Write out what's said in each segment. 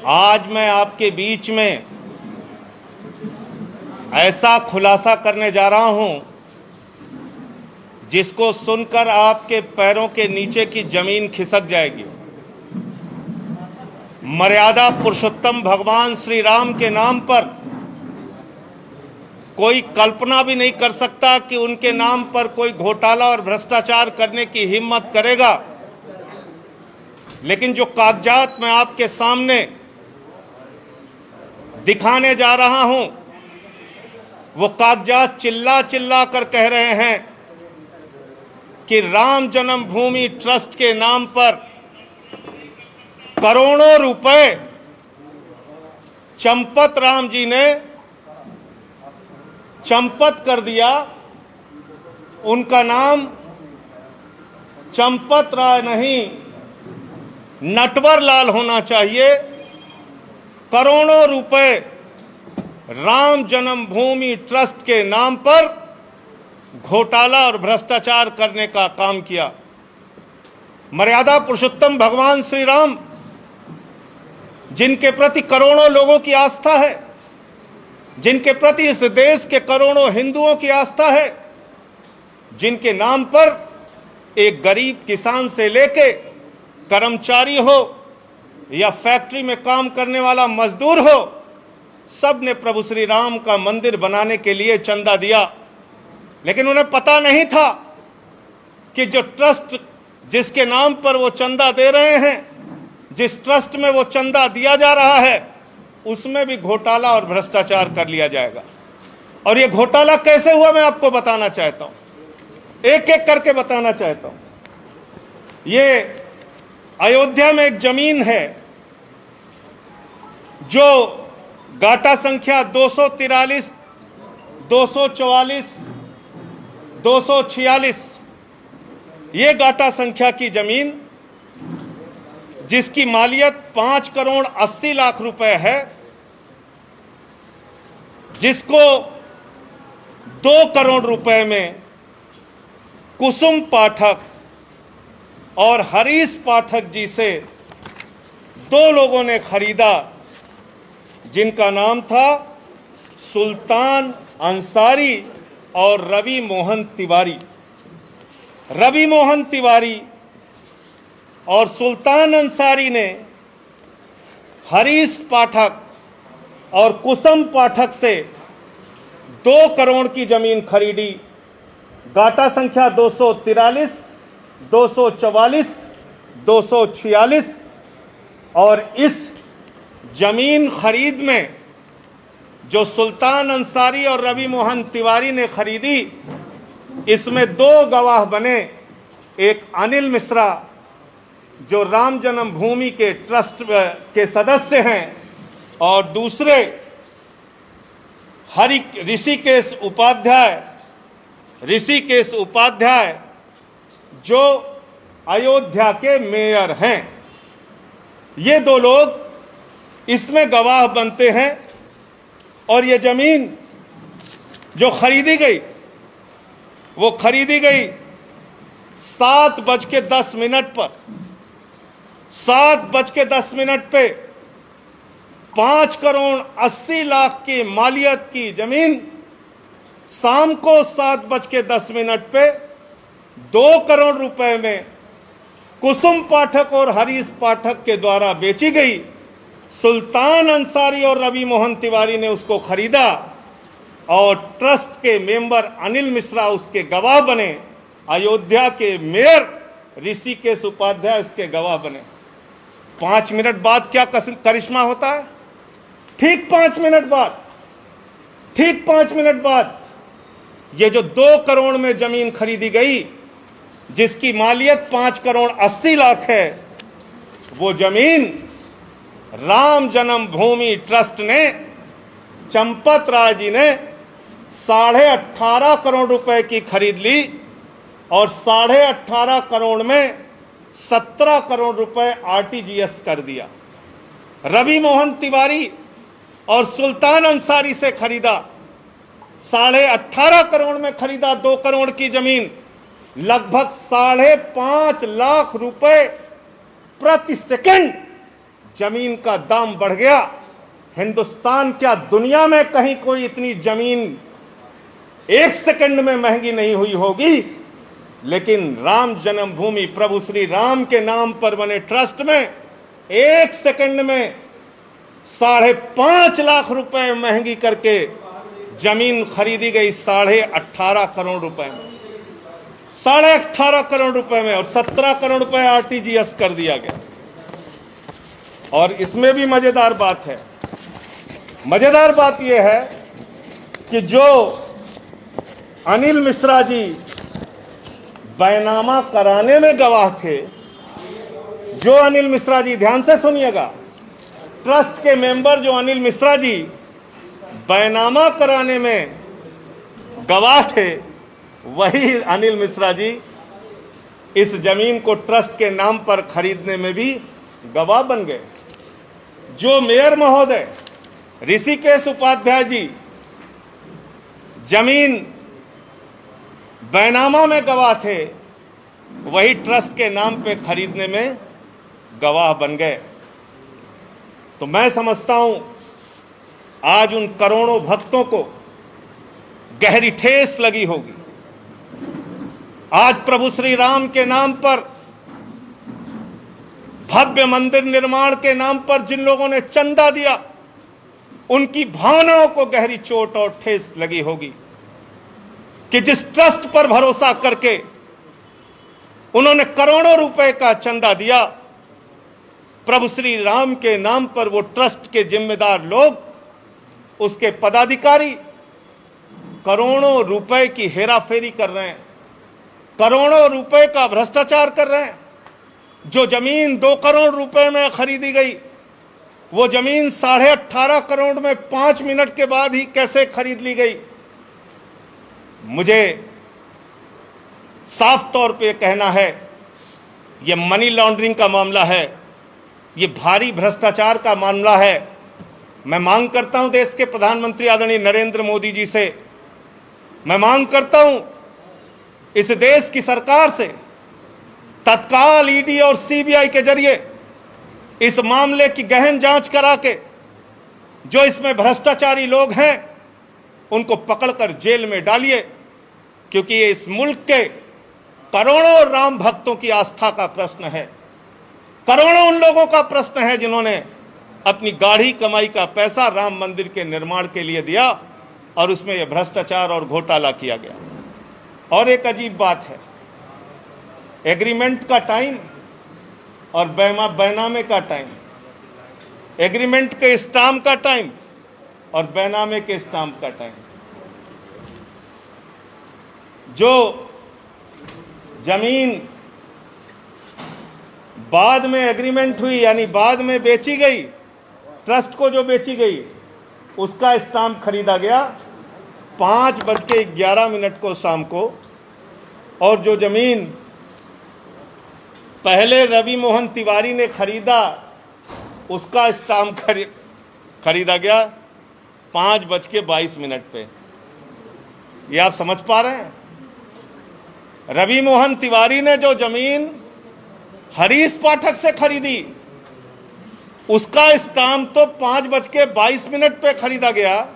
आज मैं आपके बीच में ऐसा खुलासा करने जा रहा हूं जिसको सुनकर आपके पैरों के नीचे की जमीन खिसक जाएगी। मर्यादा पुरुषोत्तम भगवान श्री राम के नाम पर कोई कल्पना भी नहीं कर सकता कि उनके नाम पर कोई घोटाला और भ्रष्टाचार करने की हिम्मत करेगा। लेकिन जो कागजात मैं आपके सामने दिखाने जा रहा हूं, वो कागजात चिल्ला चिल्ला कर कह रहे हैं कि राम जन्मभूमि ट्रस्ट के नाम पर करोड़ों रुपए चंपत राम जी ने चंपत कर दिया। उनका नाम चंपत राय नहीं, नटवर लाल होना चाहिए। करोड़ों रुपए राम जन्मभूमि ट्रस्ट के नाम पर घोटाला और भ्रष्टाचार करने का काम किया। मर्यादा पुरुषोत्तम भगवान श्री राम, जिनके प्रति करोड़ों लोगों की आस्था है, जिनके प्रति इस देश के करोड़ों हिंदुओं की आस्था है, जिनके नाम पर एक गरीब किसान से लेके कर्मचारी हो या फैक्ट्री में काम करने वाला मजदूर हो, सब ने प्रभु श्री राम का मंदिर बनाने के लिए चंदा दिया। लेकिन उन्हें पता नहीं था कि जो ट्रस्ट जिसके नाम पर वो चंदा दे रहे हैं, जिस ट्रस्ट में वो चंदा दिया जा रहा है, उसमें भी घोटाला और भ्रष्टाचार कर लिया जाएगा। और ये घोटाला कैसे हुआ मैं आपको बताना चाहता हूं, एक एक करके बताना चाहता हूं। ये अयोध्या में एक जमीन है जो गाटा संख्या 243, 244, 246, ये गाटा संख्या की जमीन जिसकी मालियत 5 करोड़ 80 लाख रुपए है, जिसको 2 करोड़ रुपए में कुसुम पाठक और हरीश पाठक जी से 2 लोगों ने खरीदा, जिनका नाम था सुल्तान अंसारी और रवि मोहन तिवारी। रवि मोहन तिवारी और सुल्तान अंसारी ने हरीश पाठक और कुसुम पाठक से 2 करोड़ की जमीन खरीदी। गाटा संख्या 243, 244, 246। और इस जमीन खरीद में जो सुल्तान अंसारी और रवि मोहन तिवारी ने खरीदी, इसमें 2 गवाह बने। एक अनिल मिश्रा जो राम जन्मभूमि के ट्रस्ट के सदस्य हैं, और दूसरे ऋषिकेश उपाध्याय जो अयोध्या के मेयर हैं। ये 2 लोग इसमें गवाह बनते हैं। और ये जमीन जो खरीदी गई, वो खरीदी गई 7:10 पर। 7:10 पे 5 करोड़ 80 लाख की मालियत की जमीन शाम को 7:10 पे 2 करोड़ रुपए में कुसुम पाठक और हरीश पाठक के द्वारा बेची गई। सुल्तान अंसारी और रवि मोहन तिवारी ने उसको खरीदा और ट्रस्ट के मेंबर अनिल मिश्रा उसके गवाह बने। अयोध्या के मेयर ऋषिकेश उपाध्याय उसके गवाह बने। 5 मिनट बाद क्या करिश्मा होता है? ठीक 5 मिनट बाद ये जो 2 करोड़ में जमीन खरीदी गई, जिसकी मालियत 5 करोड़ 80 लाख है, वो जमीन राम जन्मभूमि ट्रस्ट ने, चंपत राय जी ने 18.5 करोड़ रुपए की खरीद ली। और 18.5 करोड़ में 17 करोड़ रुपए आरटीजीएस कर दिया। रवि मोहन तिवारी और सुल्तान अंसारी से खरीदा, 18.5 करोड़ में खरीदा 2 करोड़ की जमीन, लगभग 5.5 लाख रुपए प्रति सेकंड जमीन का दाम बढ़ गया। हिंदुस्तान क्या दुनिया में कहीं कोई इतनी जमीन एक सेकंड में महंगी नहीं हुई होगी, लेकिन राम जन्मभूमि प्रभु श्री राम के नाम पर बने ट्रस्ट में एक सेकंड में 5.5 लाख रुपए महंगी करके जमीन खरीदी गई 18.5 करोड़ रुपए में, 18.5 करोड़ रुपए में, और 17 करोड़ रुपए आरटीजीएस कर दिया गया। और इसमें भी मजेदार बात है, मजेदार बात यह है कि जो अनिल मिश्रा जी बैनामा कराने में गवाह थे, जो अनिल मिश्रा जी, ध्यान से सुनिएगा, ट्रस्ट के मेंबर जो अनिल मिश्रा जी बैनामा कराने में गवाह थे, वही अनिल मिश्रा जी इस जमीन को ट्रस्ट के नाम पर खरीदने में भी गवाह बन गए। जो मेयर महोदय ऋषिकेश उपाध्याय जी जमीन बैनामा में गवाह थे, वही ट्रस्ट के नाम पे खरीदने में गवाह बन गए। तो मैं समझता हूं आज उन करोड़ों भक्तों को गहरी ठेस लगी होगी। आज प्रभु श्री राम के नाम पर, भव्य मंदिर निर्माण के नाम पर जिन लोगों ने चंदा दिया, उनकी भावनाओं को गहरी चोट और ठेस लगी होगी कि जिस ट्रस्ट पर भरोसा करके उन्होंने करोड़ों रुपए का चंदा दिया, प्रभु श्री राम के नाम पर वो ट्रस्ट के जिम्मेदार लोग, उसके पदाधिकारी करोड़ों रुपए की हेराफेरी कर रहे हैं, करोड़ों रुपए का भ्रष्टाचार कर रहे हैं। जो जमीन 2 करोड़ रुपए में खरीदी गई, वो जमीन 18.5 करोड़ में 5 मिनट के बाद ही कैसे खरीद ली गई। मुझे साफ तौर पे कहना है, ये मनी लॉन्ड्रिंग का मामला है, ये भारी भ्रष्टाचार का मामला है। मैं मांग करता हूं देश के प्रधानमंत्री आदरणीय नरेंद्र मोदी जी से, मैं मांग करता हूं इस देश की सरकार से, तत्काल ईडी और सीबीआई के जरिए इस मामले की गहन जांच करा के जो इसमें भ्रष्टाचारी लोग हैं उनको पकड़कर जेल में डालिए, क्योंकि ये इस मुल्क के करोड़ों राम भक्तों की आस्था का प्रश्न है, करोड़ों उन लोगों का प्रश्न है जिन्होंने अपनी गाढ़ी कमाई का पैसा राम मंदिर के निर्माण के लिए दिया और उसमें यह भ्रष्टाचार और घोटाला किया गया। और एक अजीब बात है, एग्रीमेंट का टाइम और बैनामे का टाइम, एग्रीमेंट के स्टाम्प का टाइम और बैनामे के स्टाम्प का टाइम। जो जमीन बाद में एग्रीमेंट हुई, यानी बाद में बेची गई, ट्रस्ट को जो बेची गई, उसका स्टाम्प खरीदा गया 5:11 को शाम को, और जो जमीन पहले रवि मोहन तिवारी ने खरीदा, उसका स्टाम्प खरीदा गया 5:22 पे। ये आप समझ पा रहे हैं? रवि मोहन तिवारी ने जो जमीन हरीश पाठक से खरीदी, उसका स्टाम्प तो 5:22 पे खरीदा गया,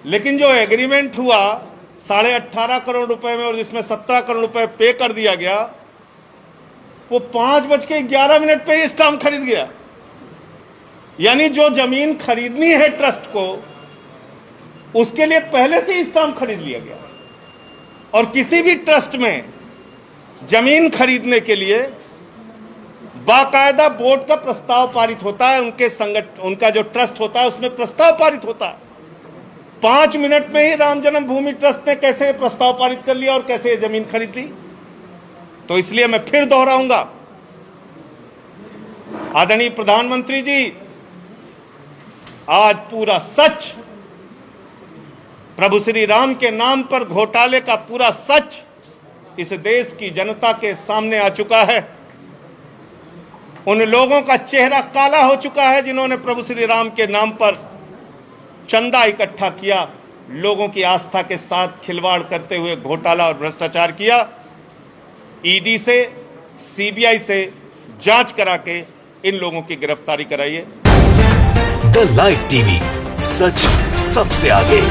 लेकिन जो एग्रीमेंट हुआ 18.5 करोड़ रुपए में और जिसमें 17 करोड़ रुपए पे कर दिया गया, वो 5:11 पे स्टाम्प खरीद गया। यानी जो जमीन खरीदनी है ट्रस्ट को, उसके लिए पहले से ही स्टाम्प खरीद लिया गया। और किसी भी ट्रस्ट में जमीन खरीदने के लिए बाकायदा बोर्ड का प्रस्ताव पारित होता है, उनका जो ट्रस्ट होता है उसमें प्रस्ताव पारित होता है। 5 मिनट में ही राम जन्मभूमि ट्रस्ट ने कैसे प्रस्ताव पारित कर लिया और कैसे ये जमीन खरीद ली। तो इसलिए मैं फिर दोहराऊंगा, आदरणीय प्रधानमंत्री जी, आज पूरा सच, प्रभु श्री राम के नाम पर घोटाले का पूरा सच इस देश की जनता के सामने आ चुका है। उन लोगों का चेहरा काला हो चुका है जिन्होंने प्रभु श्री राम के नाम पर चंदा इकट्ठा किया, लोगों की आस्था के साथ खिलवाड़ करते हुए घोटाला और भ्रष्टाचार किया। ईडी से, सीबीआई से जांच करा के इन लोगों की गिरफ्तारी कराइए। द लाइव टीवी, सच सबसे आगे।